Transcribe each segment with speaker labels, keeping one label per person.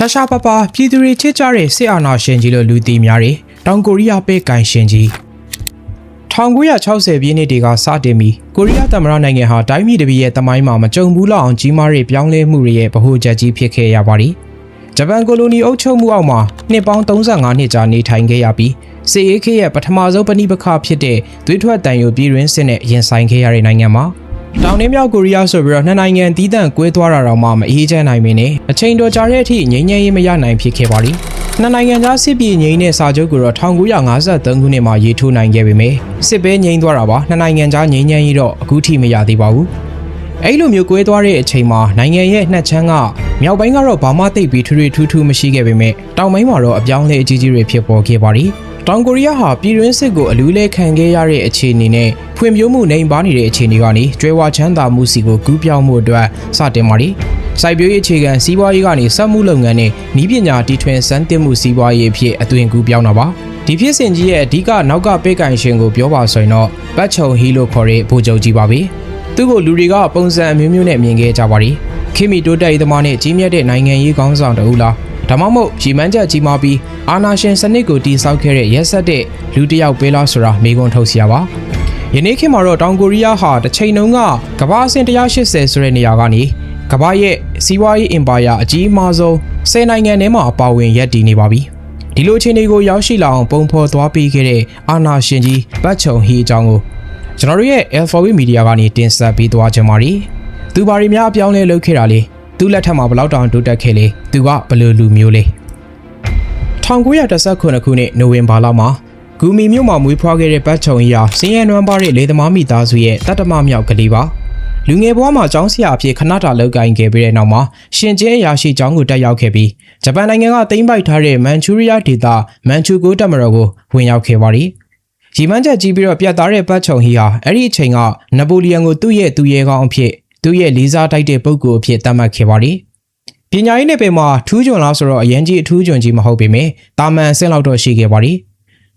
Speaker 1: ရှာရှာပပပြည်သူတွေချစ်ကြတဲ့စစ်အာဏာရှင်ကြီးလို့လူသိများတယ်တောင်ကိုရီးယားပဲကန်ရှင်ကြီး1960ပြည့်နှစ်တွေကစတင်ပြီးကိုရီးယားသမ္မတနိုင်ငံဟာတိုင်းပြည်တစ်ပြည်ရဲ့သမိုင်းမှာမကြုံဘူးလောက်အောင်ကြီးမားတဲ့ပြောင်းလဲမှုတွေရဲ့ဗဟိုချက်ကြီးဖြစ်ခဲ့ရပါတယ်ဂျပန်ကိုလိုနီအုပ်ချုပ်မှုအောက်မှာနှစ်ပေါင်း35နှစ်ကြာနေထိုင်ခဲ့ရပြီးစစ်အေးခေတ်ရဲ့ပထမဆုံးပဏိပခဖြစ်တဲ့သွေးထွက်တန်ယိုပြည်တွင်းစစ်နဲ့ရင်ဆိုင်ခဲ့ရတဲ့နိုင်ငံမှာတောင်နဲ့မြောက်ကိုရီးယားဆိုပြီးတော့နှစ်နိုင်ငံတီးတန့်ကွဲသွားတာတော့မှမအေးချမ်းနိုင်မင်းနဲ့အချိန်တော်ကြာတဲ့အထိငြိမ်းချမ်းရေးမရနိုင်ဖြစ်ခဲ့ပါလိမ့်နှစ်နိုင်ငံကြားစစ်ပြေငြိမ်းတဲ့စာချုပ်ကိုတော့1953ခုနှစ်မှာရေးထိုးနိုင်ခဲ့ပေမယ့်စစ်ပဲငြိမ်းသွားတာပါနှစ်နိုင်ငံကြားငြိမ်းချမ်းရေးတော့အခုထိမရသေးပါဘူးအဲ့လိုမျိုးကွဲသွားတဲ့အချိန်မှာနိုင်ငံရဲ့နှစ်ချမ်းကမြောက်ပိုင်းကတော့ဘာမှသိပ်ပြီးထူးမရှိခဲ့ပေမယ့်တောင်ပိုင်းမှာတော့အပြောင်းလဲအကြီးကြီးတွေဖြစ်ပေါ်ခဲ့ပါလိမ့်တောင်ကိုရီးယားဟာပြည်တွင်းစစ်ကိုအလူးလဲခံခဲ့ရတဲ့အခြေအနေနဲ့ဖွံ့ဖြိုးမှုနှိမ်ပါနေတဲ့အခြေအနေကနေကျွဲဝချမ်းသာမှုစီကိုကူးပြောင်းမှုအတွက်စတင်ပါလိမ့်စိုက်ပျိုးရေးအခြေခံစီးပွားရေးကနေစက်မှုလုပ်ငန်းနဲ့နည်းပညာတီထွင်စမ်းသစ်မှုစီးပွားရေးအဖြစ်အသွင်ကူးပြောင်းတာပါဒီဖြစ်စဉ်ကြီးရဲ့အဓိကနောက်ကပိတ်ကန်ရှင်ကိုပြောပါဆိုရင်တော့ပတ်ချုံဟီလို့ခေါ်တဲ့ဗိုလ်ချုပ်ကြီးပါပဲသူ့ကိုလူတွေကပုံစံအမျိုးမျိုးနဲ့မြင်ခဲ့ကြပါလိမ့်ခေမီတိုးတက်ရေးသမားနဲ့ကြီးမြတ်တဲ့နိုင်ငံရေးခေါင်းဆောင်တဦးလားဒါမှမဟုတ်ရီမန်းချက်ကြီးမားပြီးအာနာရှင်စနစ်ကိုတည်ဆောက်ခဲ့တဲ့ရက်ဆက်တဲ့လူတစ်ယောက်ပဲလားဆိုတာမေးခွန်းထုတ်စရာပါယနေ့ခေတ်မှာတော့တောင်ကိုရီးယားဟာတစ်ချိန်လုံးကကမ္ဘာအဆင့်180ဆိုတဲ့နေရာကနေကမ္ဘာရဲ့စီးပွားရေးအင်ပါယာအကြီးအမားဆုံး10နိုင်ငံထဲမှာပါဝင်ရပ်တည်နေပါပြီဒီလိုအခြေအနေကိုရောက်ရှိလာအောင်ပုံဖော်သွားပေးခဲ့တဲ့အာနာရှင်ကြီးပတ်ချုံဟီအကြောင်းကိုကျွန်တော်တို့ရဲ့ Alphabet Media ကနေတင်ဆက်ပေးသွားကြပါမယ်သူဘာတွေများအပြောင်းလဲလုပ်ခဲ့တာလဲသူ့လက်ထက်မှာဘယ်လောက်တောင်တိုးတက်ခဲ့လဲသူကဘယ်လိုလူမျိုးလဲ1919ခုနှစ်နိုဝင်ဘာလမှာဂူမီမြို့မှာမွေးဖွားခဲ့တဲ့ပတ်ချုံကြီးဟာစင်းရဲနွမ်းပါတဲ့လေသမားမိသားစုရဲ့တတ္တမမြောက်ကလေးပါလူငယ်ဘဝမှာကျောင်းဆရာအဖြစ်ခဏတာလုပ်ကိုင်ခဲ့ပြီးတဲ့နောက်မှာရှင်ကျဲအရာရှိကျောင်းကိုတက်ရောက်ခဲ့ပြီးဂျပန်နိုင်ငံကသိမ်းပိုက်ထားတဲ့မန်ချူရီးယားဒေသမန်ချူကိုတပ်မတော်ကိုဝင်ရောက်ခဲ့ပါသည်ရီမန်းချက်ကြီးပြီးတော့ပြတ်သားတဲ့ပတ်ချုံကြီးဟာအဲ့ဒီအချိန်ကနပိုလီယံကိုသူ့ရဲ့သူရဲကောင်းအဖြစ်သူ့ရဲ့လေးစားတိုက်တဲ့ပုဂ္ဂိုလ်အဖြစ်သတ်မှတ်ခဲ့ပါသည်ပညာရေးနယ်ပယ်မှာထူးချွန်လားဆိုတော့အရင်ကြီးအထူးချွန်ကြီးမဟုတ်ပေမဲ့တာမန်အဆင့်လောက်တော့ရှိခဲ့ပါသည်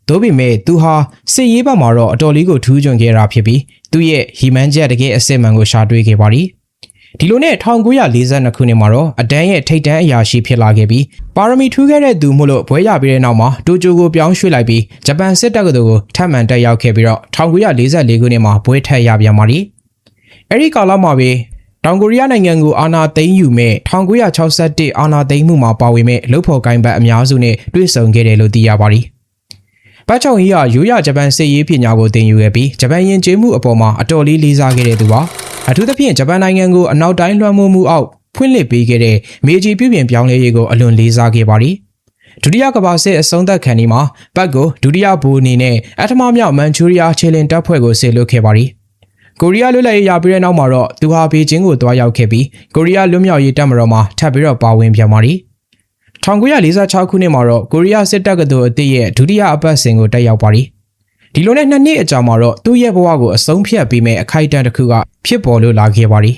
Speaker 1: သို့ပေမဲ့သူဟာစစ်ရေးဘက်မှာတော့အတော်လေးကိုထူးချွန်ခဲ့တာဖြစ်ပြီးသူ့ရဲ့ရီမန်းချက်တကယ်အစစ်မှန်ကိုရှာတွေ့ခဲ့ပါသည်ဒီလိုနဲ့1942ခုနှစ်မှာတော့အတန်းရဲ့ထိပ်တန်းအရာရှိဖြစ်လာခဲ့ပြီးပါရမီထူးခဲ့တဲ့သူမို့လို့ဘွဲရပြီးတဲ့နောက်မှာတိုကျိုကိုပြောင်းရွှေ့လိုက်ပြီးဂျပန်စစ်တပ်ကသူကိုထပ်မံတက်ရောက်ခဲ့ပြီးတော့1944ခုနှစ်မှာဘွဲထက်ရပြန်ပါသည်အဲ့ဒီကာလမှာပဲတောင်ကိုရီးယားနိုင်ငံကိုအာဏာသိမ်းယူမဲ့1961အာဏာသိမ်းမှုမှာပါဝင်မဲ့လုပ်ဖော်ကိုင်ဘတ်အများစုနဲ့တွေ့ဆုံခဲ့တယ်လို့သိရပါတယ်။ပတ်ချုံဟီဟာရိုးရဂျပန်စစ်ရေးပညာကိုသင်ယူခဲ့ပြီးဂျပန်ယဉ်ကျေးမှုအပေါ်မှာအတော်လေးလေးစားခဲ့တဲ့သူပါ။အထူးသဖြင့်ဂျပန်နိုင်ငံကိုအနောက်တိုင်းလွှမ်းမိုးမှုအောက်ဖွင့်လှစ်ပေးခဲ့တဲ့မေဂျီပြုပြင်ပြောင်းလဲရေးကိုအလွန်လေးစားခဲ့ပါတယ်။ဒုတိယကမ္ဘာစစ်အဆုံးသတ်ခံဒီမှာပတ်ကိုဒုတိယဗိုလ်အနေနဲ့အထမမြောက်မန်ချူရီးယားခြေလျင်တပ်ဖွဲ့ကိုဆေလွတ်ခဲ့ပါတယ်။ကိုရီးယားလွတ်လပ်ရေးရပြီးတဲ့နောက်မှာတော့သူဟာဘေကျင်းကိုတွားရောက်ခဲ့ပြီးကိုရီးယားလွတ်မြောက်ရေးတပ်မတော်မှာထပ်ပြီးတော့ပါဝင်ပြန်ပါသည်1946ခုနှစ်မှာတော့ကိုရီးယားစစ်တပ်ကသူအသစ်ရဲ့ဒုတိယအပတ်စဉ်ကိုတက်ရောက်ပါသည်ဒီလိုနဲ့2နှစ်အကြာမှာတော့သူ့ရဲ့ဘဝကိုအဆုံးဖြတ်ပေးမဲ့အခိုက်အတန့်တစ်ခုကဖြစ်ပေါ်လို့လာခဲ့ပါသည်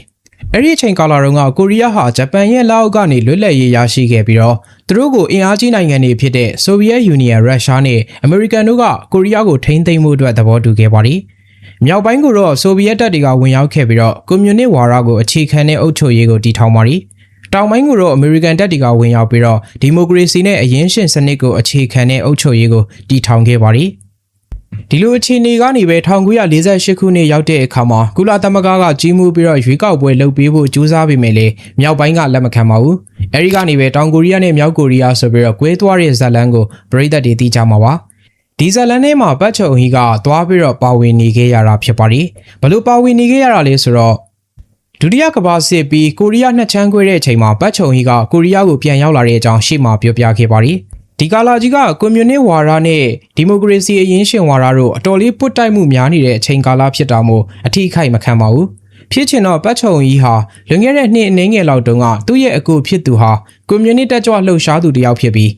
Speaker 1: အဲ့ဒီအချိန်ကာလတုန်းကကိုရီးယားဟာဂျပန်ရဲ့လက်အောက်ကနေလွတ်လပ်ရေးရရှိခဲ့ပြီးတော့သူတို့ကိုအင်အားကြီးနိုင်ငံတွေဖြစ်တဲ့ဆိုဗီယက်ယူနီယံရုရှားနဲ့အမေရိကန်တို့ကကိုရီးယားကိုထိန်းသိမ်းမှုအတွက်သဘောတူခဲ့ပါသည်မြောက်ပိုင်းကတော့ဆိုဗီယက်တပ်တွေကဝင်ရောက်ခဲ့ပြီးတော့ကွန်မြူနစ်ဝါဒကိုအခြေခံတဲ့အုပ်ချုပ်ရေးကိုတည်ထောင်ပါသည်တောင်ပိုင်းကတော့အမေရိကန်တပ်တွေကဝင်ရောက်ပြီးတော့ဒီမိုကရေစီနဲ့အရင်းရှင်စနစ်ကိုအခြေခံတဲ့အုပ်ချုပ်ရေးကိုတည်ထောင်ခဲ့ပါသည်ဒီလိုအခြေအနေကနေပဲ1948ခုနှစ်ရောက်တဲ့အခါမှာကုလသမဂ္ဂကကြီးမှုပြီးတော့ရွေးကောက်ပွဲလုပ်ပေးဖို့ကြိုးစားပေမဲ့လည်းမြောက်ပိုင်းကလက်မခံပါဘူးအဲဒီကနေပဲတောင်ကိုရီးယားနဲ့မြောက်ကိုရီးယားဆိုပြီးတော့ကွဲသွားတဲ့ဇာတ်လမ်းကိုပြည်သက်တွေသိကြမှာပါဒီဇာတ်လမ်းထဲမှာပတ်ချုံဟီကသွားပြီးတော့ပါဝင်နေခဲ့ရတာဖြစ်ပါတယ်ဘလို့ပါဝင်နေခဲ့ရတာလဲဆိုတော့ဒုတိယကမ္ဘာစစ်ပြီးကိုရီးယားနှစ်ချမ်းခွဲတဲ့အချိန်မှာပတ်ချုံဟီကကိုရီးယားကိုပြန်ရောက်လာတဲ့အကြောင်းရှေ့မှာပြောပြခဲ့ပါတယ်ဒီကာလာကြီးကကွန်မြူနစ်ဝါဒနဲ့ဒီမိုကရေစီအရင်းရှင်ဝါဒတို့အတော်လေးပွတ်တိုက်မှုများနေတဲ့အချိန်ကာလဖြစ်တာမို့အထီးခိုက်မခံပါဘူးဖြစ်ချင်တော့ပတ်ချုံဟီဟာလွန်ခဲ့တဲ့နှစ်အနည်းငယ်လောက်တုန်းကသူ့ရဲ့အကူဖြစ်သူဟာကွန်မြူနစ်တက်ကြွလှုပ်ရှားသူတစ်ယောက်ဖြစ်ပြီ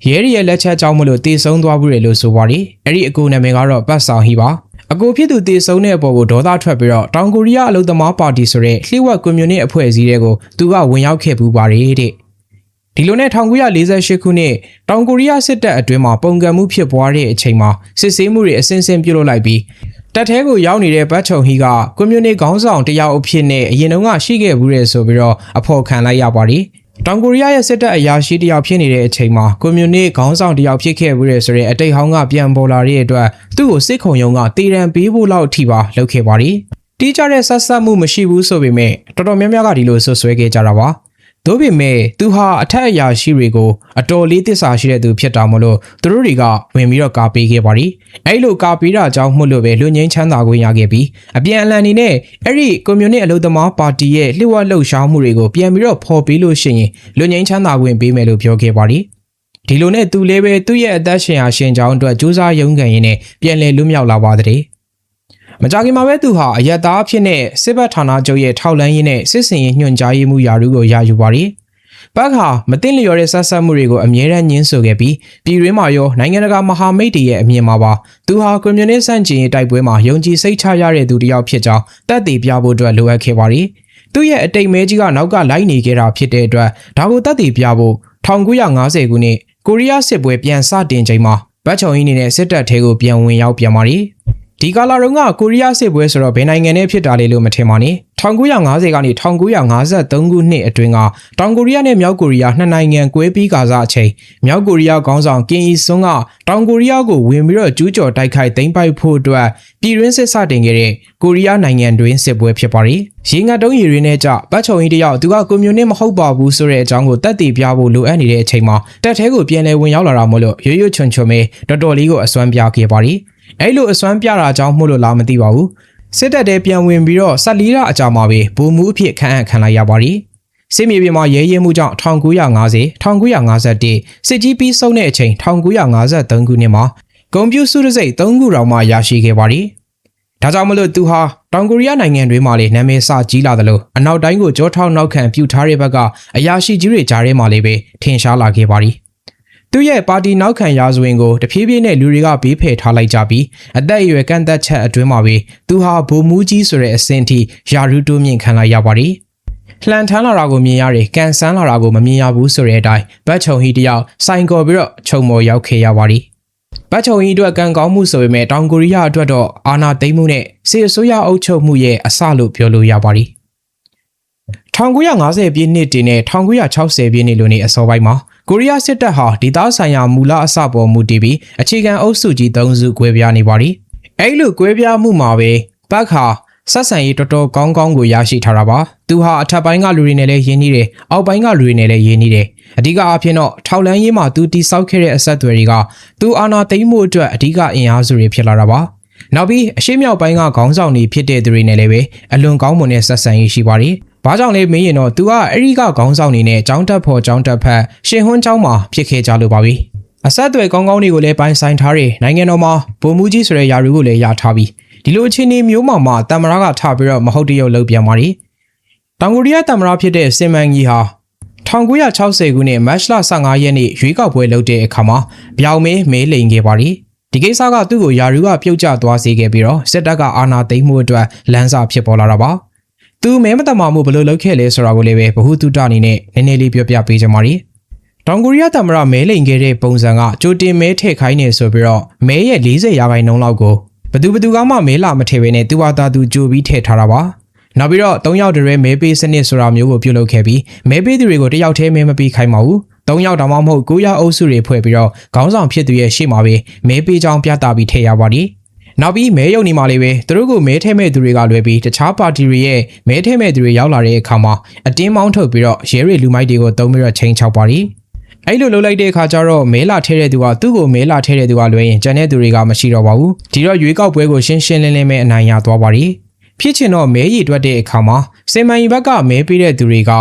Speaker 1: းရဲရီရဲ့လက်ချက်ကြောင့်မလို့တည်ဆုံသွားဘူးလို့ဆိုပါတယ်အဲ့ဒီအကူနာမည်ကတော့ပတ်ဆောင်ဟီပါအကူဖြစ်သူတည်ဆုံတဲ့အပေါ်ကိုဒေါသထွက်ပြီးတော့တောင်ကိုရီးယားအလုပ်သမားပါတီဆိုတဲ့လှိဝက်ကွန်မြူနစ်အဖွဲ့အစည်းတွေကိုသူကဝင်ရောက်ခဲ့ပူပါတယ်တဲ့ဒီလိုနဲ့1948ခုနှစ်တောင်ကိုရီးယားစစ်တပ်အတွင်းမှာပုံကံမှုဖြစ်ပွားတဲ့အချိန်မှာစစ်ဆေးမှုတွေအစင်းစင်းပြုတ်လိုက်ပြီးတပ်ထဲကိုရောက်နေတဲ့ပတ်ချုံဟီကကွန်မြူနစ်ခေါင်းဆောင်တယောက်အဖြစ်နဲ့အရင်တုန်းကရှိခဲ့ဘူးတဲ့ဆိုပြီးတော့အဖော်ခံလိုက်ရပါတယ် တောင်ကိုရီးယားရဲ့စစ်တပ်အရာရှိတယောက်ဖြစ်နေတဲ့အချိန်မှာကွန်မြူနစ်ခေါင်းဆောင်တယောက်ဖြစ်ခဲ့ပြီးတဲ့ဆိုတဲ့အတိတ်ဟောင်းကပြန်ပေါ်လာတဲ့အတွက်သူ့ကိုစစ်ခုံရုံးကတည်တံပေးဖို့လောက်ထိပါလုပ်ခဲ့ပါတယ်။တီးကြတဲ့ဆက်ဆက်မှုမရှိဘူးဆိုပေမဲ့တော်တော်များများကဒီလိုဆွဆွဲခဲ့ကြတာပါ။သို့ပေမဲ့သူဟာအထက်အရာရှိတွေကိုအတော်လေးသစ္စာရှိတဲ့သူဖြစ်တာမို့လို့သူတို့တွေကဝင်ပြီးတော့ကာပေးခဲ့ပါတယ်။အဲ့လိုကာပေးတာကြောင့်မို့လို့ပဲလူငင်းချမ်းသာခွင့်ရခဲ့ပြီးအပြန်အလှန်အနေနဲ့အဲ့ဒီကွန်မြူနစ်အလုပ်သမားပါတီရဲ့လျှို့ဝှက်လှုပ်ရှားမှုတွေကိုပြန်ပြီးတော့ဖော်ပေးလို့ရှိရင်လူငင်းချမ်းသာခွင့်ပေးမယ်လို့ပြောခဲ့ပါတယ်။ဒီလိုနဲ့သူလည်းပဲသူ့ရဲ့အသက်ရှင်ရာရှင်ကြောင်းအတွက်စူးစမ်းရုန်းကန်ရင်းနဲ့ပြန်လည်လွတ်မြောက်လာပါတဲ့။မကြခင်မှာပဲသူဟာအယက်သားအဖြစ်နဲ့စစ်ဘက်ဌာနချုပ်ရဲ့ထောက်လှမ်းရေးနဲ့စစ်စင်ရေးညွှန်ကြားရေးမှုယာရုကိုရယူပါတယ်။ဘက်ဟာမတင်လျော်တဲ့ဆက်ဆက်မှုတွေကိုအမြဲတမ်းညှင်းဆိုခဲ့ပြီးပြည်တွင်းမှာရောနိုင်ငံတကာမဟာမိတ်တွေရဲ့အမြင်မှာပါသူဟာကွန်မြူနစ်ဆန့်ကျင်ရေးတိုက်ပွဲမှာယုံကြည်စိတ်ချရတဲ့သူတစ်ယောက်ဖြစ်ကြောင်းသက်သေပြဖို့အတွက်လိုအပ်ခဲ့ပါတယ်။သူ့ရဲ့အတိတ်မဲကြီးကနောက်ကလိုက်နေခဲ့တာဖြစ်တဲ့အတွက်ဒါကိုသက်သေပြဖို့1950ခုနှစ်ကိုရီးယားစစ်ပွဲပြန်စတင်ချိန်မှာဗတ်ချုံကြီးနေတဲ့စစ်တပ်ထဲကိုပြန်ဝင်ရောက်ပြန်ပါတယ်။ဒီကာလာတုန်းကကိုရီးယားစစ်ပွဲဆိုတော့ဘယ်နိုင်ငံနဲ့ဖြစ်တာလဲလို့မထင်ပါနဲ့1950ကနေ1953ခုနှစ်အတွင်းကတောင်ကိုရီးယားနဲ့မြောက်ကိုရီးယားနှစ်နိုင်ငံကွဲပြီးကာစအချိန်မြောက်ကိုရီးယားခေါင်းဆောင်ကင်အီဆွန်းကတောင်ကိုရီးယားကိုဝင်ပြီးတော့ကျူးကျော်တိုက်ခိုက်သိမ်းပိုက်ဖို့အတွက်ပြည်တွင်းစစ်စတင်ခဲ့တဲ့ကိုရီးယားနိုင်ငံတွင်းစစ်ပွဲဖြစ်ပါတယ်။ရေငတ်တုံးရည်ရင်းနဲ့ကြပတ်ချုံကြီးတယောက်သူကကွန်မြူနစ်မဟုတ်ပါဘူးဆိုတဲ့အကြောင်းကိုသက်သေပြဖို့လိုအပ်နေတဲ့အချိန်မှာတပ်ထဲကိုပြန်လည်ဝင်ရောက်လာတာမို့လို့ရွရွချွန်ချွန်ပဲတော်တော်လေးကိုအစွမ်းပြခဲ့ပါတယ်။အဲ့လိုအစွမ်းပြတာကြောင့်မို့လို့လားမသိပါဘူး။စစ်တပ်ထဲပြန်ဝင်ပြီးတော့14လအကြာမှာပဲဗိုလ်မှူးအဖြစ်ခန့်အပ်ခံလိုက်ရပါတယ်။စစ်မြေပြင်မှာရဲရဲမှုကြောင့်1950 1951စစ်ကြီးပြီးဆုံးတဲ့အချိန်1953ခုနှစ်မှာဂုံပြူစုတစိတ်3ခုတောင်မှရရှိခဲ့ပါတယ်။ဒါကြောင့်မလို့သူဟာတောင်ကိုရီးယားနိုင်ငံတွင်းမှာလေနာမည်စကြီးလာတယ်လို့အနောက်တိုင်းကိုကြောထောက်နောက်ခံပြုထားတဲ့ဘက်ကအရာရှိကြီးတွေကြားထဲမှာလည်းပဲထင်ရှားလာခဲ့ပါတယ်။သူရဲ့ပါတီနောက်ခံရာဇဝင်ကိုတဖြည်းဖြည်းနဲ့လူတွေကဘေးဖယ်ထားလိုက်ကြပြီးအသက်အရွယ်ကန့်သက်ချက်အတွင်းမှာပဲသူဟာဗိုလ်မှူးကြီးဆိုတဲ့အဆင့်ထိယာရုတိုးမြင့်ခံလိုက်ရပါတယ်။လှန်ထမ်းလာတာကိုမြင်ရတယ်ကန်ဆန်းလာတာကိုမမြင်ရဘူးဆိုတဲ့အတိုင်းဘတ်ချုံဟီတယောက်စိုင်ကော်ပြီးတော့ခြုံမော်ရောက်ခဲ့ရပါတယ်။ဘတ်ချုံဟီအတွက်ကံကောင်းမှုဆိုပေမဲ့တောင်ကိုရီးယားအတွက်တော့အာဏာသိမ်းမှုနဲ့စစ်အစိုးရအုပ်ချုပ်မှုရဲ့အစလို့ပြောလို့ရပါတယ်။1950ပြည့်နှစ်တင်နဲ့1960ပြည့်နှစ်လိုနေအစောပိုင်းမှာကိုရီးယားစစ်တပ်ဟာဒေသဆိုင်ရာမူလအစပေါ်မူတည်ပြီးအခြေခံအုပ်စုကြီး3စုကွဲပြားနေပါတယ်။အဲ့လိုကွဲပြားမှုမှာပဲဘက်ဟာဆက်ဆံရေးတော်တော်ကောင်းကောင်းကိုရရှိထားတာပါ။သူဟာအထက်ပိုင်းကလူတွေနဲ့လည်းရင်းနှီးတယ်။အောက်ပိုင်းကလူတွေနဲ့လည်းရင်းနှီးတယ်။အဓိကအဖြစ်တော့ထောက်လန်းရေးမှာသူတိစောက်ခဲ့တဲ့အဆက်အသွယ်တွေကသူအာဏာသိမ်းမှုအတွက်အဓိကအင်အားစုတွေဖြစ်လာတာပါ။နောက်ပြီးအရှေ့မြောက်ပိုင်းကခေါင်းဆောင်တွေဖြစ်တဲ့သူတွေနဲ့လည်းပဲအလွန်ကောင်းမွန်တဲ့ဆက်ဆံရေးရှိပါတယ်။ဘာကြောင့်လဲမေးရင်တော့သူကအဲ့ဒီကခေါင်းဆောင်နေနဲ့ចောင်းတက်ဖို့ចောင်းတက်ဖက်ရှင်ဟွန်းចောင်းမှာဖြစ်ခဲ့ကြလို့ပါပြီ။အဆက်အသွယ်ကောင်းကောင်းတွေကိုလည်းပိုင်ဆိုင်ထားတဲ့နိုင်ငံတော်မှာဗိုလ်မှူးကြီးဆိုတဲ့ယာရုကိုလည်းရထားပြီးဒီလိုအခြေအနေမျိုးမှာတမရကထပြီးတော့မဟုတ်တရုတ်လုပ်ပြန်ပါတယ်။တောင်ကိုရီးယားတမရဖြစ်တဲ့စင်မန်ကြီးဟာ1960ခုနှစ်မတ်လ15ရက်နေ့ရွေးကောက်ပွဲလုပ်တဲ့အခါမှာပြောင်မဲလိန်ခဲ့ပါတယ်။ဒီကိစ္စကသူ့ကိုယာရုကပြုတ်ကျသွားစေခဲ့ပြီးတော့စစ်တပ်ကအာဏာသိမ်းမှုအတွက်လမ်းစာဖြစ်ပေါ်လာတာပါ။သူမဲမတမာမှုဘယ်လိုလုပ်ခဲ့လဲဆိုတာကိုလည်းပဲဗဟုသုတအနေနဲ့နည်းနည်းလေးပြောပြပေးကြပါမယ်။တောင်ကိုရီးယားတမရမဲလိန်ခဲ့တဲ့ပုံစံကကြိုတင်မဲထည့်ခိုင်းနေဆိုပြီးတော့မဲရဲ့40%လောက်ကိုဘသူကမှမဲလာမထည့်ဘဲနဲ့သူဟာသူကြိုပြီးထည့်ထားတာပါ။နောက်ပြီးတော့3ယောက်တည်းမဲပေးစနစ်ဆိုတာမျိုးကိုပြုလုပ်ခဲ့ပြီးမဲပေးသူတွေကိုတယောက်တည်းမဲမပေးခိုင်းပါဘူး။3ယောက်တောင်မှမဟုတ်9ယောက်အုပ်စုတွေဖွဲ့ပြီးတော့ခေါင်းဆောင်ဖြစ်သူရဲ့ရှေ့မှာပဲမဲပေးကြောင်းပြသပြီးထည့်ရပါတယ်။နောက်ပြီးမဲယုံနေမှာလေးပဲသူတို့ကိုမဲထည့်မဲ့သူတွေကလွယ်ပြီးတခြားပါတီတွေရဲ့မဲထည့်မဲ့သူတွေရောက်လာတဲ့အခါမှာအတင်းမောင်းထုတ်ပြီးတော့ရဲတွေလူမိုက်တွေကိုတုံးပြီးတော့ချိန်ချောက်ပါတယ်။အဲ့လိုလုပ်လိုက်တဲ့အခါကျတော့မဲလာထဲတဲ့သူကသူ့ကိုမဲလာထဲတဲ့သူကလွယ်ရင်ကျန်တဲ့သူတွေကမရှိတော့ပါဘူး။ဒီတော့ရွေးကောက်ပွဲကိုရှင်းရှင်းလင်းလင်းပဲအနိုင်ရသွားပါတယ်။ဖြစ်ချင်တော့မဲရည်တွက်တဲ့အခါမှာစင်မန်ရီဘက်ကမဲပေးတဲ့သူတွေက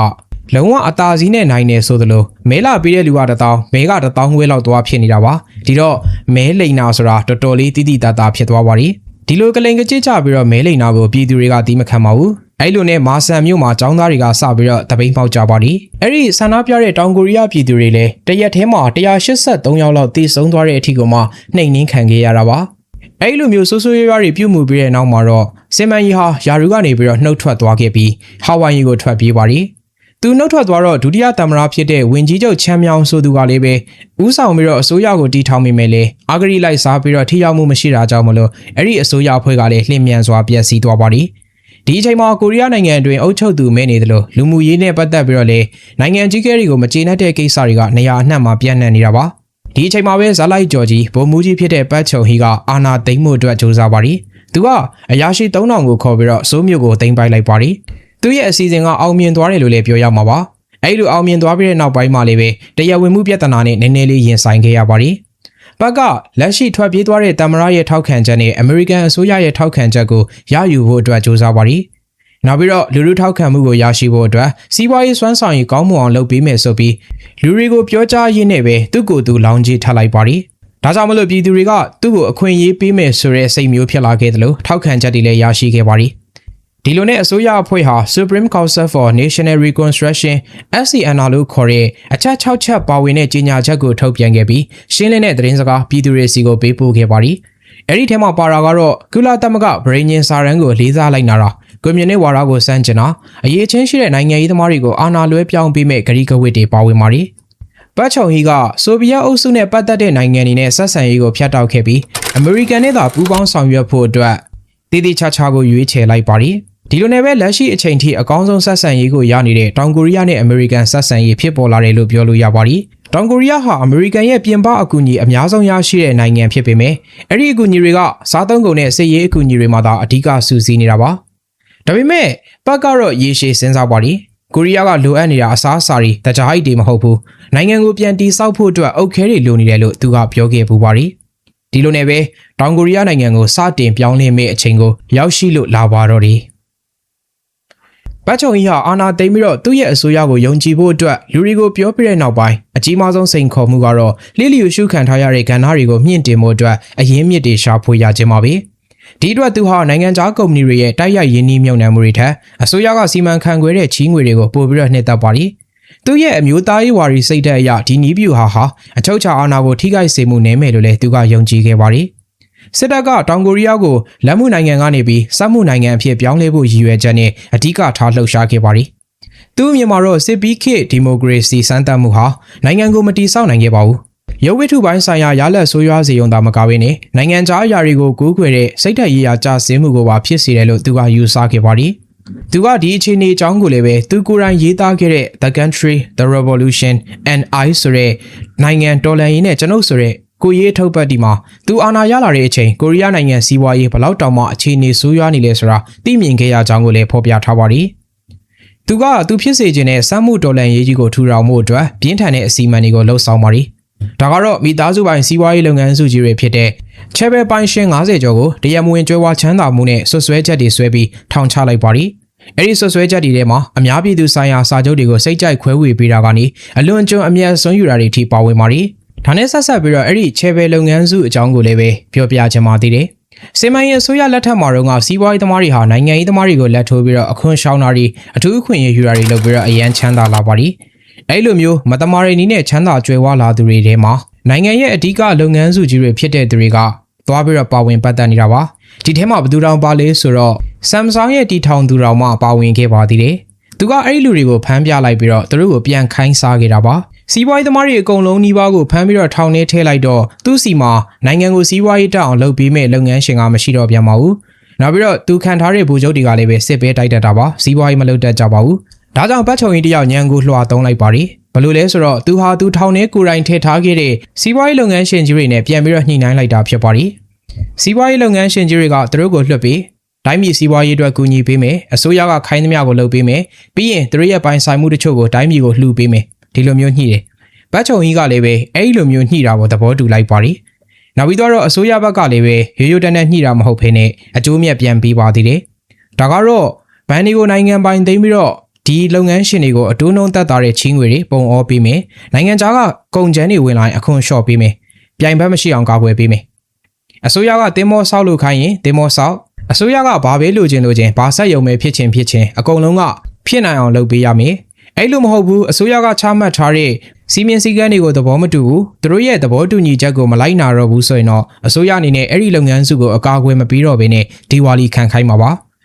Speaker 1: လုံးဝအသာစီးနဲ့နိုင်နေဆိုသလိုမဲလာပေးတဲ့လူက1000မဲက1000ခွဲလောက်သွားဖြစ်နေတာပါ။ဒီတော့မဲလိန်နာဆိုတာတော်တော်လေးတိတိတသားဖြစ်သွားပါပြီ။ဒီလိုကလိန်ကကြစ်ကြပြီးတော့မဲလိန်နာကိုပြည်သူတွေကတီးမခံပါဘူး။အဲ့လိုနဲ့မာဆန်မြို့မှာចောင်းသားတွေကစပြီးတော့တပိန်းပေါက်ကြပါသည်။အဲ့ဒီဆန္ဒပြတဲ့တောင်ကိုရီးယားပြည်သူတွေလည်းတရက်ထဲမှာ183ယောက်လောက်တေဆုံးသွားတဲ့အထိကိုမှနှိမ်နှင်းခံခဲ့ရတာပါ။အဲ့လိုမျိုးဆိုးဆိုးရွားရွားတွေပြုတ်မှုပြီးတဲ့နောက်မှာတော့စင်မန်ကြီးဟာယာရုကနေပြီးတော့နှုတ်ထွက်သွားခဲ့ပြီးဟာဝိုင်ယီကိုထွက်ပြေးပါသည်။သူနှုတ်ထွက်သွားတော့ဒုတိယသမ္မတဖြစ်တဲ့ဝင်ကြီးချုပ်ချမ်းမြောင်ဆိုသူကလည်းပဲဥဆောင်ပြီးတော့အစိုးရကိုတီထောင်မိမယ်လေအာဂရီလိုက်စားပြီးတော့ထိရောက်မှုမရှိတာကြောင့်မလို့အဲ့ဒီအစိုးရအဖွဲ့ကလည်းလှည့်မြန်စွာပျက်စီးသွားပါသည် ဒီအချိန်မှာကိုရီးယားနိုင်ငံအတွင်းအုပ်ချုပ်သူမဲနေတယ်လို့လူမှုရေးနဲ့ပတ်သက်ပြီးတော့လေနိုင်ငံကြီးကဲတွေကိုမကျေနပ်တဲ့ကိစ္စတွေကနေရာအနှံ့မှာပြန့်နှံ့နေတာပါဒီအချိန်မှာပဲဇာလိုက်ကျော်ကြီးဗိုလ်မှူးကြီးဖြစ်တဲ့ပတ်ချုံဟီကအာဏာသိမ်းမှုအတွက်ကြိုးစားပါတယ်သူကအရာရှိ3000ကိုခေါ်ပြီးတော့စိုးမြို့ကိုသိမ်းပိုက်လိုက်ပါတယ်သူရဲ့အစီအစဉ်ကအောင်မြင်သွားတယ်လို့လည်းပြောရမှာပါအဲ့လိုအောင်မြင်သွားပြီးတဲ့နောက်ပိုင်းမှာလည်းပဲတရားဝင်မှုပြဿနာနဲ့နည်းနည်းလေးရင်ဆိုင်ခဲ့ရပါတယ်ပတ်ကလက်ရှိထွက်ပြေးသွားတဲ့တမရရဲ့ထောက်ခံချက်နဲ့အမေရိကန်အစိုးရရဲ့ထောက်ခံချက်ကိုရယူဖို့အတွက်ကြိုးစားပါတယ်နောက်ပြီးတော့လူလူထောက်ခံမှုကိုရရှိဖို့အတွက်စီးပွားရေးစွမ်းဆောင်ရည်ကောင်းမွန်အောင်လုပ်ပေးမယ်ဆိုပြီးလူတွေကိုပြောကြားရင်းနဲ့ပဲသူ့ကိုယ်သူလောင်းကြီးထပ်လိုက်ပါတယ်ဒါကြောင့်မလို့ပြည်သူတွေကသူ့ကိုအခွင့်အရေးပေးမယ်ဆိုတဲ့စိတ်မျိုးဖြစ်လာခဲ့တယ်လို့ထောက်ခံချက်တွေလည်းရရှိခဲ့ပါတယ်ဒီလိုနဲ့အစိုးရအဖွဲ့ဟာ Supreme Council for National Reconstruction SCNR လို့ခေါ်တဲ့အချက်6ချက်ပါဝင်တဲ့ကြေညာချက်ကိုထုတ်ပြန်ခဲ့ပြီးရှင်းလင်းတဲ့သတင်းစကားပြည်သူတွေစီကိုပေးပို့ခဲ့ပါတယ်အဲ့ဒီထဲမှာပါတာကတော့ကုလသမဂ္ဂဗြိဉ္ဉ်စာရန်ကိုလေးစားလိုက်နာတာကွန်မြူနစ်ဝါဒကိုစန့်ကျင်တာအရေးချင်းရှိတဲ့နိုင်ငံရေးသမားတွေကိုအာဏာလွှဲပြောင်းပေးမဲ့ဂရီကဝတ်တွေပါဝင်ပါတယ်ပတ်ချုံဟီကဆိုဗီယက်အုပ်စုနဲ့ပတ်သက်တဲ့နိုင်ငံတွေနဲ့ဆက်ဆံရေးကိုဖျက်တောက်ခဲ့ပြီးအမေရိကန်နဲ့သာပူးပေါင်းဆောင်ရွက်ဖို့အတွက်တည်တည်ချာချာကိုရွေးချယ်လိုက်ပါတယ်ဒီလိုနဲ့ပဲလက်ရှိအချိန်ထိအကောင်းဆုံးဆက်ဆံရေးကိုရနေတဲ့တောင်ကိုရီးယားနဲ့အမေရိကန်ဆက်ဆံရေးဖြစ်ပေါ်လာတယ်လို့ပြောလို့ရပါတယ်တောင်ကိုရီးယားဟာအမေရိကန်ရဲ့ပြင်ပအကူအညီအများဆုံးရရှိတဲ့နိုင်ငံဖြစ်ပေမဲ့အဲ့ဒီအကူအညီတွေကစားသုံးကုန်နဲ့စစ်ရေးအကူအညီတွေမှာသာအဓိကစုစည်းနေတာပါဒါပေမဲ့ပတ်ကတော့ရေရှည်စဉ်းစားပါတယ်ကိုရီးယားကလိုအပ်နေတာအစားအစာတွေတကြားဟိတ်တွေမဟုတ်ဘူးနိုင်ငံကိုပြန်တည်ဆောက်ဖို့အတွက်အုတ်ခဲတွေလိုနေတယ်လို့သူကပြောခဲ့ပူပါတယ်ဒီလိုနဲ့ပဲတောင်ကိုရီးယားနိုင်ငံကိုစတင်ပြောင်းလဲမဲ့အချိန်ကိုရောက်ရှိလို့လာပါတော့တယ်ပတ်ချုံကြီးဟာအာဏာသိမ်းပြီးတော့သူ့ရဲ့အစိုးရကိုယုံကြည်ဖို့အတွက်လူတွေကိုပြောပြတဲ့နောက်ပိုင်းအကြီးမားဆုံးစိန်ခေါ်မှုကတော့လီလီယိုရှုခံထားရတဲ့ကဏ္ဍတွေကိုမြင့်တင်ဖို့အတွက်အရင်းမြစ်တွေရှာဖွေရခြင်းပါပဲဒီအတွက်သူဟာနိုင်ငံခြားကုမ္ပဏီတွေရဲ့တိုက်ရိုက်ရင်းနှီးမြှုပ်နှံမှုတွေထက်အစိုးရကစီမံခန့်ခွဲတဲ့ချီးငွေတွေကိုပို့ပြီးတော့နှိမ့်သက်ပါတယ်သူ့ရဲ့အမျိုးသားရေးဝါဒီစိတ်ဓာတ်အရဒီနီးဗျူဟာအချုပ်ချာအာဏာကိုထိခိုက်စေမှုနည်းမယ်လို့လည်းသူကယုံကြည်ခဲ့ပါတယ်စစ်တပ်ကတောင်ကိုရီးယားကိုလက်မှုနိုင်ငံကနေပြီးစက်မှုနိုင်ငံအဖြစ်ပြောင်းလဲဖို့ရည်ရွယ်ချက်နဲ့အဓိကထားလှုပ်ရှားခဲ့ပါတယ်။သူ့မြန်မာတော့စစ်ပီးခေတ်ဒီမိုကရေစီစံတတ်မှုဟာနိုင်ငံကိုမတည်ဆောက်နိုင်ခဲ့ပါဘူး။ရုပ်ဝတ္ထုပိုင်းဆိုင်ရာရလဒ်ဆိုးရွားစေုံသာမကဘဲနဲ့နိုင်ငံခြားအရာတွေကိုကူးကွယ်တဲ့စိတ်ဓာတ်ရေးရာကျဆင်းမှုကိုပါဖြစ်စေတယ်လို့သူကယူဆခဲ့ပါတယ်။သူကဒီအခြေအနေအကြောင်းကိုလည်းပဲသူကိုယ်တိုင်ရေးသားခဲ့တဲ့ The Country, The Revolution and I ဆိုတဲ့နိုင်ငံတော်လှန်ရေးနဲ့ကျွန်ုပ်ဆိုတဲ့ကိုရေးထုတ်ပတ်ဒီမှာသူအာဏာရလာတဲ့အချိန်ကိုရီးယားနိုင်ငံစီးပွားရေးဘလောက်တောင်မှအခြေအနေဆိုးရွားနေလဲဆိုတာသိမြင်ခဲ့ရကြောင်းကိုလည်းဖော်ပြထားပါတယ်။သူဖြစ်စေခြင်းနဲ့စမ်းမှုတော်လှန်ရေးကြီးကိုထူထောင်မှုအတွက်ပြင်းထန်တဲ့အစီအမံတွေကိုလှုပ်ဆောင်ပါတယ်။ဒါကတော့မိသားစုပိုင်စီးပွားရေးလုပ်ငန်းစုကြီးတွေဖြစ်တဲ့ချဲဘဲပိုင်ရှင်90ကျော်ကိုတရားမဝင်ကြွယ်ဝချမ်းသာမှုနဲ့ဆွဆွဲချက်တွေဆွဲပြီးထောင်ချလိုက်ပါတယ်။အဲဒီဆွဆွဲချက်တွေထဲမှာအများပြည်သူဆိုင်ရာစာချုပ်တွေကိုစိတ်ကြိုက်ခွဲဝေပေးတာကနေအလွန်ကျွံအမြတ်ဆုံးယူတာတွေထိပါဝင်ပါတယ်။ဒါနဲ့ဆက်ဆက်ပြီးတော့အဲ့ဒီချဲဘဲလုပ်ငန်းစုအကြောင်းကိုလည်းပဲပြောပြချင်ပါသေးတယ်။စီမံရေးအစိုးရလက်ထက်မှာတော့စီးပွားရေးသမားတွေဟာနိုင်ငံရေးသမားတွေကိုလက်ထိုးပြီးတော့အခွင့်ရှောင်တာတွေအထူးအခွင့်အရေးယူတာတွေလုပ်ပြီးတော့အရန်ချမ်းသာလာပါတယ်။အဲ့လိုမျိုးမတမာရီနီးနဲ့ချမ်းသာကြွယ်ဝလာသူတွေထဲမှာနိုင်ငံရဲ့အဓိကလုပ်ငန်းစုကြီးတွေဖြစ်တဲ့သူတွေကသွားပြီးတော့ပါဝင်ပတ်သက်နေတာပါ။ဒီထဲမှာဘယ်သူတောင်ပါလဲဆိုတော့ Samsung ရဲ့တီထောင်သူတော်မှပါဝင်ခဲ့ပါသေးတယ်။သူကအဲ့ဒီလူတွေကိုဖမ်းပြလိုက်ပြီးတော့သူတို့ကိုပြန်ခိုင်းစားခဲ့တာပါ။စီးပွားရေးသမားတွေအကုန်လုံးနှီးပါးကိုဖမ်းပြီးတော့ထောင်ထဲထည့်လိုက်တော့သူ့စီမှာနိုင်ငံကိုစီးပွားရေးတက်အောင်လုပ်ပေးမဲ့လုပ်ငန်းရှင်ကမရှိတော့ပြန်ပါဘူး။နောက်ပြီးတော့သူခံထားတဲ့ဗိုလ်ချုပ်တွေကလည်းပဲစစ်ပဲတိုက်တတ်တာပါ။စီးပွားရေးမလုပ်တတ်ကြပါဘူး။ဒါကြောင့်ပတ်ချုံကြီးတယောက်ညံကိုလွှာသုံးလိုက်ပါတယ်။ဘလို့လဲဆိုတော့သူဟာသူထောင်ထဲကိုယ်တိုင်ထည့်ထားခဲ့တဲ့စီးပွားရေးလုပ်ငန်းရှင်ကြီးတွေနဲ့ပြန်ပြီးတော့ညှိနှိုင်းလိုက်တာဖြစ်ပါတယ်။စီးပွားရေးလုပ်ငန်းရှင်ကြီးတွေကသူတို့ကိုလွှတ်ပြီးတိုင်းပြည်စီးပွားရေးအတွက်ကူညီပေးမယ်။အစိုးရကခိုင်းသမျှကိုလုပ်ပေးမယ်။ပြီးရင်သူတို့ရဲ့ပိုင်ဆိုင်မှုတချို့ကိုတိုင်းပြည်ကိုလှူပေးမယ်။ဒီလိုမျိုးညှိတယ်။ပတ်ချုံကြီးကလည်းပဲအဲ့လိုမျိုးညှိတာကိုသဘောတူလိုက်ပါတယ်။နောက်ပြီးတော့အစိုးရဘက်ကလည်းပဲရိုးရိုးတန်းတန်းညှိတာမဟုတ်ဘဲနဲ့အကျိုးမြတ်ပြန်ပေးပါသေးတယ်။ဒါကတော့ဘဏ်တွေကိုနိုင်ငံပိုင်သိမ်းပြီးတော့ဒီလုပ်ငန်းရှင်တွေကိုအတိုးနှုန်းသက်သာတဲ့ချီးငွေတွေပုံအောပေးမယ်။နိုင်ငံခြားကကုန်ကျန်းတွေဝင်လာရင်အခွန်လျှော့ပေးမယ်။ပြိုင်ဘက်မရှိအောင်ကာကွယ်ပေးမယ်။အစိုးရကတင်မောဆောက်လို့ခိုင်းရင်တင်မောဆောက်အစိုးရကဘာပဲလိုချင်ဘာဆက်ယုံမဲ့ဖြစ်ချင်းအကုန်လုံးကဖြစ်နိုင်အောင်လုပ်ပေးရမယ်။အဲ့လိုမဟုတ်ဘူးအစိုးရကချမှတ်ထားတဲ့စီမင်းစည်းကမ်းတွေကိုသဘောမတူဘူးသူတို့ရဲ့သဘောတူညီချက်ကိုမလိုက်နာတော့ဘူးဆိုရင်တော့အစိုးရအနေနဲ့အဲ့ဒီလုပ်ငန်းစုကိုအကာအကွယ်မပေးတော့ဘဲနဲ့ဒီဝါလီခံခိုင်းမှာပါ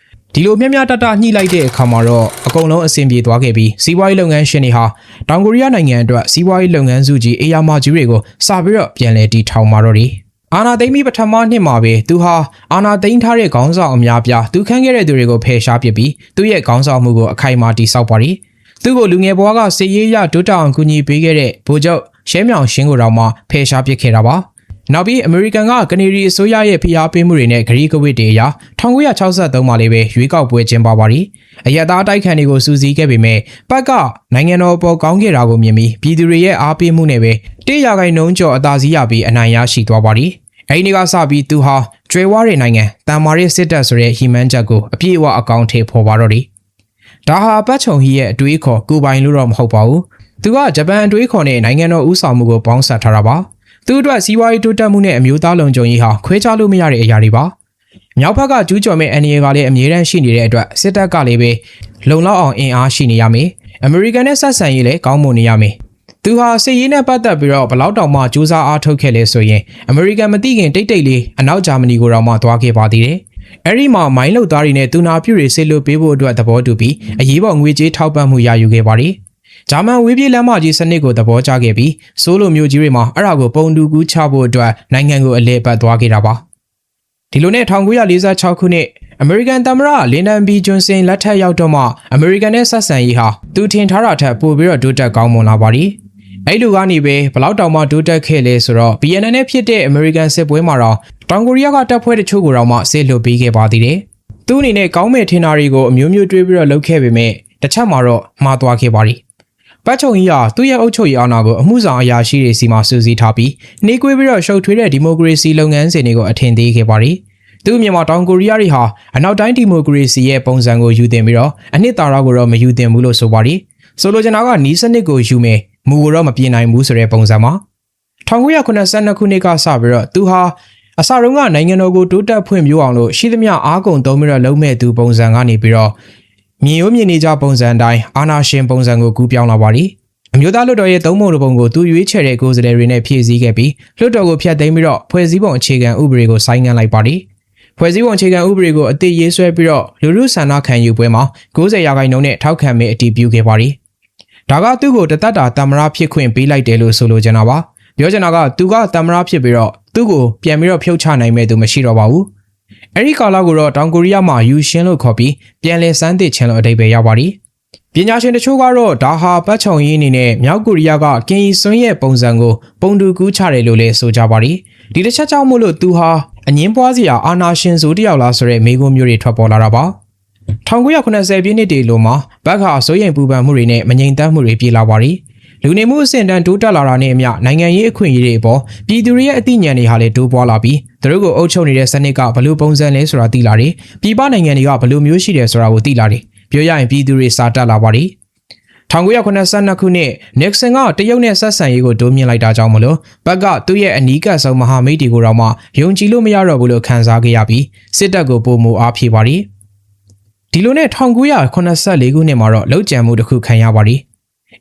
Speaker 1: ဒီလိုမျှမျှတတညှိလိုက်တဲ့အခါမှာတော့အကုန်လုံးအဆင်ပြေသွားခဲ့ပြီးစီးပွားရေးလုပ်ငန်းရှင်တွေဟာတောင်ကိုရီးယားနိုင်ငံအတွက်စီးပွားရေးလုပ်ငန်းစုကြီးအေယာမာဂျူတွေကိုစပြီးတော့ပြန်လည်တည်ထောင်มาတော့တယ် အာနာသိမ့်ပြီးပထမနှစ်မှာပဲသူဟာအာနာသိမ့်ထားတဲ့ခေါင်းဆောင်အများပြားသူခန့်ခဲ့တဲ့သူတွေကိုဖယ်ရှားပစ်ပြီးသူ့ရဲ့ခေါင်းဆောင်မှုကိုအခိုင်အမာတည်ဆောက်ပါတယ်။သူ့ကိုလူငယ်ဘဝကစစ်ရေးရတိုးတက်အောင်ကူညီပေးခဲ့တဲ့ဗိုလ်ချုပ်ရှဲမြောင်ရှင်းကိုတော့မှဖယ်ရှားပစ်ခဲ့တာပါ။နောက်ပြီးအမေရိကန်ကကနေဒီအစိုးရရဲ့ဖိအားပေးမှုတွေနဲ့ဂရီကဝစ်တွေအရ1963မှာလေးပဲရွေးကောက်ပွဲကျင်းပပါတယ်။အရသာတိုက်ခံတွေကိုစူးစီးခဲ့ပေမဲ့ပတ်ကနိုင်ငံတော်ပေါ်ကောင်းခဲ့တာကိုမြင်ပြီးပြည်သူတွေရဲ့အားပေးမှုနဲ့ပဲ100%ကျော်အသာစီးရပြီးအနိုင်ရရှိသွားပါတယ်။အဲဒီနေ့ကစပြီးသူဟာကျွဲဝါးတဲ့နိုင်ငံတန်မာရဲစစ်တပ်ဆိုတဲ့ဟီမန်ချက်ကိုအပြည့်အဝအကောင့်ထဲပေါ်ပါတော့တယ်။ဒါဟာပတ်ချုံဟီရဲ့အတွေးခေါ်ကိုပိုင်လို့တော့မဟုတ်ပါဘူး။သူကဂျပန်အတွေးခေါ်နဲ့နိုင်ငံတော်ဦးဆောင်မှုကိုပေါင်းစပ်ထားတာပါ။သူ့အတွက်စီးပွားရေးတိုးတက်မှုနဲ့အမျိုးသားလုံခြုံရေးဟာခွဲခြားလို့မရတဲ့အရာတွေပါ။မြောက်ဘက်ကကျူးကျော်မဲ့အန်ရီကလည်းအမြဲတမ်းရှိနေတဲ့အတွက်စစ်တပ်ကလည်းပဲလုံလောက်အောင်အင်အားရှိနေရမယ်။အမေရိကန်နဲ့ဆက်ဆံရေးလည်းကောင်းမွန်နေရမယ်။သူဟာစစ်ရေးနဲ့ပတ်သက်ပြီးတော့ဘလောက်တောင်မှစူးစမ်းအားထုတ်ခဲ့လဲဆိုရင်အမေရိကန်မသိခင်တိတ်လေးအနောက်ဂျာမနီကိုတော့မှသွားခဲ့ပါသေးတယ်။အဲဒီမှာမိုင်းလုသားတွေနဲ့တူနာပြူတွေဆေးလို့ပေးဖို့အတွက်သဘောတူပြီးအရေးပေါ်ငွေကြေးထောက်ပံ့မှုရယူခဲ့ပါတယ်။ဂျာမန်ဝေးပြေးလမ်းမကြီးစနစ်ကိုသဘောကျခဲ့ပြီးဆိုးလိုမျိုးကြီးတွေမှာအဲ့ဒါကိုပုံတူကူးချဖို့အတွက်နိုင်ငံကိုအလဲပတ်သွားခဲ့တာပါ။ဒီလိုနဲ့1946ခုနှစ်အမေရိကန်သမ္မတလင်ဒန်ဘီဂျွန်ဆင်လက်ထက်ရောက်တော့မှအမေရိကန်နဲ့ဆက်ဆံရေးဟာသူထင်ထားတာထက်ပိုပြီးတော့တိုးတက်ကောင်းမွန်လာပါတယ်။အဲ့လိုကနေပဲဘလောက်တောင်မှတိုးတက်ခဲ့လဲဆိုတော့ BNN နဲ့ဖြစ်တဲ့အမေရိကန်စစ်ပွဲမှာတော့တောင်ကိုရီးယားကတပ်ဖွဲ့တချို့ကိုတော့မှစစ်လွှတ်ပေးခဲ့ပါသေးတယ်။သူ့အနေနဲ့ကောင်းမဲ့ထင်တာတွေကိုအမျိုးမျိုးတွေးပြီးတော့လုပ်ခဲ့ပေမဲ့တစ်ချက်မှာတော့မှားသွားခဲ့ပါတယ်။ပတ်ချုံကြီးဟာသူ့ရဲ့အုပ်ချုပ်ရေးအာဏာကိုအမှုဆောင်အရာရှိတွေစီမှာစူးစီးထားပြီးနှေးကွေးပြီးတော့ရှုပ်ထွေးတဲ့ဒီမိုကရေစီလုပ်ငန်းစဉ်တွေကိုအထင်သေးခဲ့ပါတယ်။သူ့မြန်မာတောင်ကိုရီးယားတွေဟာအနောက်တိုင်းဒီမိုကရေစီရဲ့ပုံစံကိုယူတင်ပြီးတော့အနှစ်သာရကိုတော့မယူတင်ဘူးလို့ဆိုပါတယ်။ဆိုလိုချင်တာကနီးစနစ်ကိုယူမယ်မူကိုတော့မပြင်နိုင်ဘူးဆိုတဲ့ပုံစံမှာ1982ခုနှစ်ကစပြီးတော့သူဟာအစတုန်းကနိုင်ငံတော်ကိုတိုးတက်ဖွံ့ဖြိုးအောင်လို့ရှိသမျှအားကုန်သုံးပြီးတော့လုံးမဲ့သူပုံစံကနေပြီးတော့မြင်ရိုးမြင်နေကြပုံစံအတိုင်းအာဏာရှင်ပုံစံကိုကူးပြောင်းလာပါတယ်။အမျိုးသားလွှတ်တော်ရဲ့သုံးပုံတစ်ပုံကိုသူရွေးချယ်တဲ့ကိုယ်စားလှယ်တွေနဲ့ဖြည့်ဆည်းခဲ့ပြီးလွှတ်တော်ကိုဖျက်သိမ်းပြီးတော့ဖွဲ့စည်းပုံအခြေခံဥပဒေကိုဆိုင်းငံ့လိုက်ပါတယ်။ဖွဲ့စည်းပုံအခြေခံဥပဒေကိုအသစ်ရေးဆွဲပြီးတော့လူထုဆန္ဒခံယူပွဲမှာ90%နဲ့ထောက်ခံမဲအတည်ပြုခဲ့ပါတယ်။ဒါကသူ့ကိုတသက်တာသမ္မတဖြစ်ခွင့်ပေးလိုက်တယ်လို့ဆိုလိုချင်တာပါ။ပြောချင်တာကသူကသမ္မတဖြစ်ပြီးတော့သူ့ကိုပြန်ပြီးတော့ဖြုတ်ချနိုင်မဲ့သူမရှိတော့ပါဘူး။အဲဒီကာလကိုတော့တောင်ကိုရီးယားမှာယူရှင်းလို့ခေါ်ပြီးပြန်လည်စမ်းသစ်ခြင်းလို့အဓိပ္ပာယ်ရပါတယ်။ပညာရှင်တချို့ကတော့ဒါဟာပတ်ချုံရင်းအနေနဲ့မြောက်ကိုရီးယားကကင်ရီစွန်းရဲ့ပုံစံကိုပုံတူကူးချတယ်လို့လည်းဆိုကြပါတယ်။ဒီတစ်ချက်ကြောင့်မို့လို့သူဟာအငင်းပွားစရာအာဏာရှင်ဆိုတယောက်လားဆိုတဲ့မေးခွန်းမျိုးတွေထွက်ပေါ်လာတာပါ။1990ပြည့်နှစ်တည်းလိုမှာဘက်ခါစိုးရိမ်ပူပန်မှုတွေနဲ့မငြိမ်သက်မှုတွေပြေလာပါတယ်။လူနေမှုအဆင့်တန်းတိုးတက်လာတာနဲ့အမျှနိုင်ငံရေးအခွင့်အရေးတွေအပေါ်ပြည်သူတွေရဲ့အသိဉာဏ်တွေဟာလည်းတိုးပွားလာပြီးသူတို့ကိုအုပ်ချုပ်နေတဲ့စနစ်ကဘယ်လိုပုံစံလဲဆိုတာသိလာတယ်။ပြည်ပနိုင်ငံတွေကဘယ်လိုမျိုးရှိတယ်ဆိုတာကိုသိလာတယ်။ပြောရရင်ပြည်သူတွေစာတက်လာပါတယ်။1982ခုနှစ်နစ်ဆန်ကတရုတ်နဲ့ဆက်ဆံရေးကိုတိုးမြှင့်လိုက်တာကြောင့်မလို့ဘက်ကသူ့ရဲ့အနီးကပ်ဆုံးမဟာမိတ်တွေကိုတော့မှယုံကြည်လို့မရတော့ဘူးလို့ခံစားခဲ့ရပြီးစစ်တပ်ကိုပုံမူအားဖြည့်ပါတယ်။ဒီလိုနဲ့1984ခုနှစ်မှာတော့လောက်ကျန်မှုတစ်ခုခံရပါတယ်။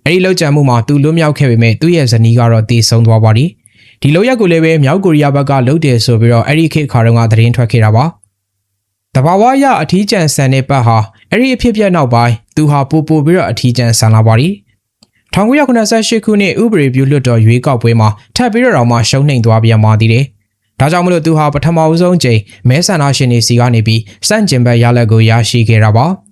Speaker 1: အဲဒီလောက်ကျန်မှုမှာသူလွတ်မြောက်ခဲ့ပေမဲ့သူ့ရဲ့ဇနီးကတော့တည်ဆုံသွားပါတယ်။ဒီလောက်ရက်ကိုလည်းပဲမြောက်ကိုရီးယားဘက်ကလုတ်တယ်ဆိုပြီးတော့အဲ့ဒီခေတ်ခါတုန်းကသတင်းထွက်ခဲ့တာပါ။တဘာဝရအထီးကျန်ဆန်တဲ့ပတ်ဟာအဲ့ဒီအဖြစ်ပြက်နောက်ပိုင်းသူဟာပိုပြီးတော့အထီးကျန်ဆန်လာပါတယ်။1988ခုနှစ်ဥပဒေပြုလွှတ်တော်ရွေးကောက်ပွဲမှာထပ်ပြီးတော့မှရှုံးနိမ့်သွားပြန်ပါသေးတယ်။ဒါကြောင့်မလို့သူဟာပထမဆုံးကြိမ်မဲဆန္ဒရှင်တွေစီကနေပြီးစန့်ကျင်ဘက်ရလဒ်ကိုရရှိခဲ့တာပါ။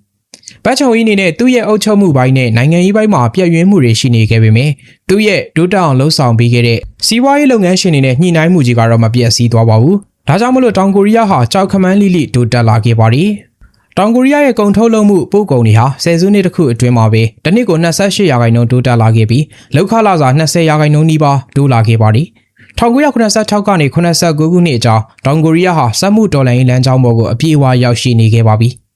Speaker 1: ပတ်ချုံကြီးအနေနဲ့သူ့ရဲ့အုပ်ချုပ်မှုပိုင်းနဲ့နိုင်ငံရေးပိုင်းမှာပြည့်ဝမှုတွေရှိနေခဲ့ပေမဲ့သူ့ရဲ့ဒုတောင်လှုပ်ဆောင်ပေးခဲ့တဲ့စီးပွားရေးလုပ်ငန်းရှင်တွေနဲ့ညှိနှိုင်းမှုကြီးကတော့မပြည့်စည်သွားပါဘူး။ဒါကြောင့်မလို့တောင်ကိုရီးယားဟာကြောက်ခမန်းလိလိတိုးတက်လာခဲ့ပါတယ်။တောင်ကိုရီးယားရဲ့ကုန်ထုတ်လုပ်မှုပို့ကုန်တွေဟာဆယ်စုနှစ်တစ်ခုအတွင်းမှာပဲတစ်နှစ်ကို28%တိုးတက်လာခဲ့ပြီးလောက်ခလာစာ20%နီးပါးတိုးလာခဲ့ပါတယ်။1986ကနေ89ခုနှစ်အကြာတောင်ကိုရီးယားဟာစက်မှုတော်လှန်ရေးလမ်းကြောင်းပေါ်ကိုအပြည့်အဝရောက်ရှိနေခဲ့ပါပြီ။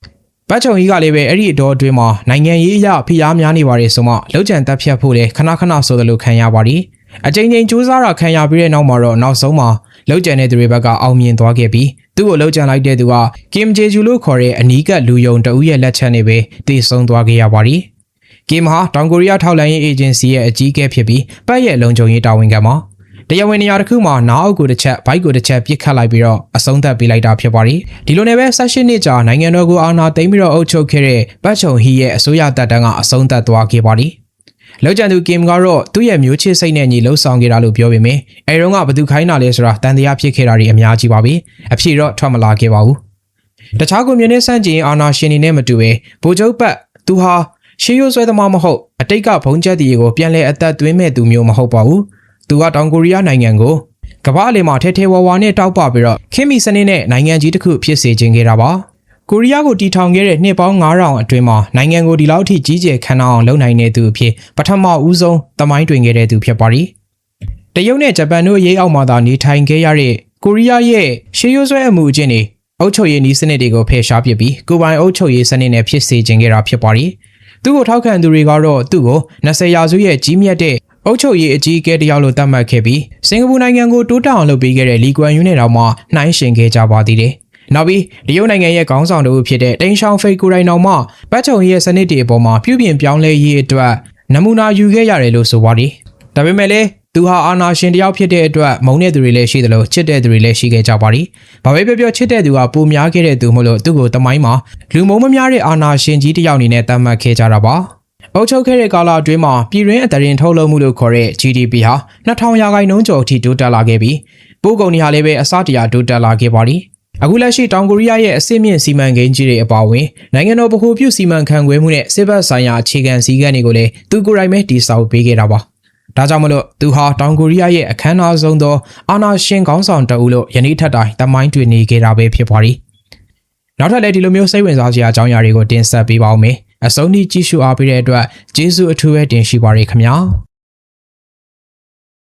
Speaker 1: ပတ်ချုံကြီးကလည်းပဲအဲ့ဒီအတော်အတွင်းမှာနိုင်ငံရေးအရဖိအားများနေပါတယ်ဆိုမှလောက်ကျန်တက်ဖြတ်ဖို့လေခဏဆိုသလိုခံရပါတယ်။အကြိမ်ကြိမ်စူးစမ်းတာခံရပြီးတဲ့နောက်မှာတော့နောက်ဆုံးမှာလောက်ကျန်တဲ့သူတွေဘက်ကအောင်မြင်သွားခဲ့ပြီးသူ့ကိုလောက်ကျန်လိုက်တဲ့သူကကင်ဂျေဂျူလို့ခေါ်တဲ့အနီးကပ်လူယုံတဦးရဲ့လက်ချက်နဲ့ပဲတည်ဆုံသွားခဲ့ရပါတယ်။ကင်ဟာတောင်ကိုရီးယားထောက်လှမ်းရေးအေဂျင်စီရဲ့အကြီးအကဲဖြစ်ပြီးပတ်ရဲ့လုံခြုံရေးတာဝန်ခံမှာတရားဝင်နေရာတစ်ခုမှာနားအုပ်ကိုတစ်ချက်ဘိုက်ကိုတစ်ချက်ပစ်ခတ်လိုက်ပြီးတော့အဆုံးသတ်ပေးလိုက်တာဖြစ်ပါတယ်။ဒီလိုနဲ့ပဲ18နှစ်ကြာနိုင်ငံတော်ကိုအာဏာသိမ်းပြီးတော့အုပ်ချုပ်ခဲ့တဲ့ပတ်ချုံဟီရဲ့အစိုးရတပ်တန်းကအဆုံးသတ်သွားခဲ့ပါတယ်။ လောက်ကျန်သူကင်ကတော့သူ့ရဲ့မျိုးချစ်စိတ်နဲ့ညီလှုပ်ဆောင်ခဲ့တာလို့ပြောပေမယ့်အဲတုန်းကဘသူခိုင်းတာလဲဆိုတာတန်တရားဖြစ်ခဲ့တာတွေအများကြီးပါပဲအဖြစ်တော့ထွက်မလာခဲ့ပါဘူးတခြားကွန်မြူနစ်စန့်ကျင်အာဏာရှင်တွေနဲ့မတူပဲဗိုလ်ချုပ်ပတ်သူဟာရှေးရိုးဆွဲသမားမဟုတ်အတိတ်ကဘုံကျက်တီကိုပြန်လဲအသက်သွင်းမဲ့သူမျိုးမဟုတ်ပါဘူးသူကတောင်ကိုရီးယားနိုင်ငံကိုကမ္ဘာအလယ်မှာထဲထဲဝါဝါနဲ့တောက်ပပြီးတော့ခင်မီစနစ်နဲ့နိုင်ငံကြီးတစ်ခုဖြစ်စေခြင်းခဲ့တာပါကိုရီးယားကိုတီထောင်ခဲ့တဲ့နှစ်ပေါင်း9000အတွင်းမှာနိုင်ငံကိုဒီလောက်ထိကြီးကျယ်ခမ်းနားအောင်လုပ်နိုင်တဲ့သူအဖြစ်ပထမဦးဆုံးသမိုင်းတွင်ခဲ့တဲ့သူဖြစ်ပါတယ်တရုတ်နဲ့ဂျပန်တို့ရေးအောက်မှာသာနေထိုင်ခဲ့ရတဲ့ကိုရီးယားရဲ့ရှေးရိုးဆွဲအမှုအကျင့်တွေအုပ်ချုပ်ရေးနည်းစနစ်တွေကိုဖယ်ရှားပစ်ပြီးကိုယ်ပိုင်အုပ်ချုပ်ရေးစနစ်နဲ့ဖြစ်စေခြင်းခဲ့တာဖြစ်ပါတယ်သူ့ကိုထောက်ခံသူတွေကတော့သူ့ကို20ရာစုရဲ့ကြီးမြတ်တဲ့အုပ်ချုပ်ရေးအကြီးအကဲတယောက်လို့သတ်မှတ်ခဲ့ပြီးစင်ကာပူနိုင်ငံကိုတိုးတက်အောင်လုပ်ပေးခဲ့တဲ့လီကွမ်ယူနဲ့တောင်မှနှိုင်းယှဉ်ခဲ့ကြပါသေးတယ်။နောက်ပြီးတရုတ်နိုင်ငံရဲ့ခေါင်းဆောင်တို့ဖြစ်တဲ့တိန်ရှောင်ဖိတ်ကိုယ်တိုင်တော်မှပတ်ချုံရဲ့စနစ်တွေအပေါ်မှာပြုပြင်ပြောင်းလဲရေးအတွက်နမူနာယူခဲ့ရတယ်လို့ဆိုပါတယ်။ဒါပေမဲ့လည်းသူဟာအာဏာရှင်တယောက်ဖြစ်တဲ့အတွက်မုန်းတဲ့သူတွေလည်းရှိသလိုချစ်တဲ့သူတွေလည်းရှိခဲ့ကြပါတယ်။ဘာပဲပြောချစ်တဲ့သူကပိုများခဲ့တဲ့သူမို့လို့သူ့ကိုတမိုင်းမှာလူမုန်းမများတဲ့အာဏာရှင်ကြီးတယောက်အနေနဲ့သတ်မှတ်ခဲ့ကြတာပါ။အုပ်ချုပ်ခဲ့တဲ့ကာလအတွင်းမှာပြည်တွင်းအသရင်ထုတ်လုပ်မှုလို့ခေါ်တဲ့ GDP ဟာ2000ရာခိုင်နှုန်းကျော်အထိတိုးတက်လာခဲ့ပြီးပို့ကုန်တွေဟာလည်းပဲအစတရာတိုးတက်လာခဲ့ပါတယ်။အခုလက်ရှိတောင်ကိုရီးယားရဲ့အစစ်မြင့်စီမံကိန်းကြီးတွေအပါအဝင်နိုင်ငံတော်ဗဟိုပြုစီမံခန့်ခွဲမှုနဲ့စစ်ဘက်ဆိုင်ရာအခြေခံစည်းကမ်းတွေကိုလည်းသူကိုယ်တိုင်ပဲတည်ဆောက်ပေးခဲ့တာပါ။ဒါကြောင့်မလို့သူဟာတောင်ကိုရီးယားရဲ့အခမ်းအနားဆုံးသောအာဏာရှင်ခေါင်းဆောင်တဦးလို့ယနေ့ထက်တိုင်သမိုင်းတွင်နေခဲ့တာပဲဖြစ်ပါတယ်။နောက်ထပ်လည်းဒီလိုမျိုးစိတ်ဝင်စားစရာအကြောင်းအရာတွေကိုတင်ဆက်ပေးပါဦးမယ်။အဆုံးထိကြည့်ရှုအားပေးတဲ့အတွက်ကျေးဇူးအထူးပဲတင်ရှိပါရခင်ဗျာ။